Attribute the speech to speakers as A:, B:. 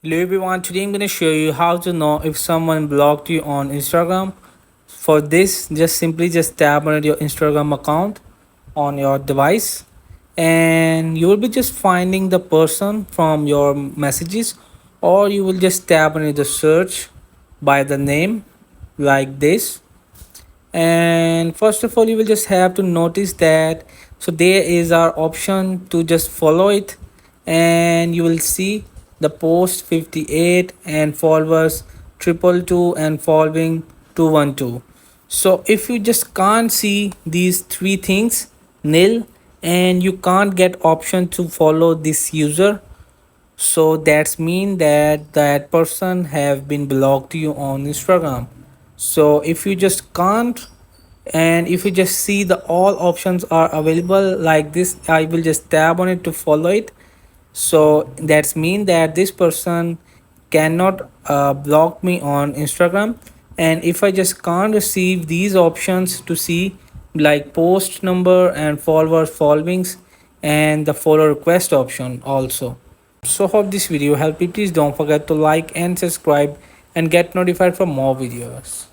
A: Hello everyone, today I'm going to show you how to know if someone blocked you on Instagram. For this, just simply just tap on your Instagram account on your device and you will be just finding the person from your messages, or you will just tap on the search by the name like this. And first of all, you will just have to notice that so there is our option to just follow it, and you will see the post 58 and followers 222 and following 212. So if you just can't see these three things nil, and you can't get option to follow this user, so that's mean that that person have been blocked you on Instagram. So if you just can't, and if you just see the all options are available like this, I will just tap on it to follow it. So that's mean that this person cannot block me on Instagram. And if I just can't receive these options to see like post number and followers followings and the follow request option also. So hope this video helped you. Please don't forget to like and subscribe and get notified for more videos.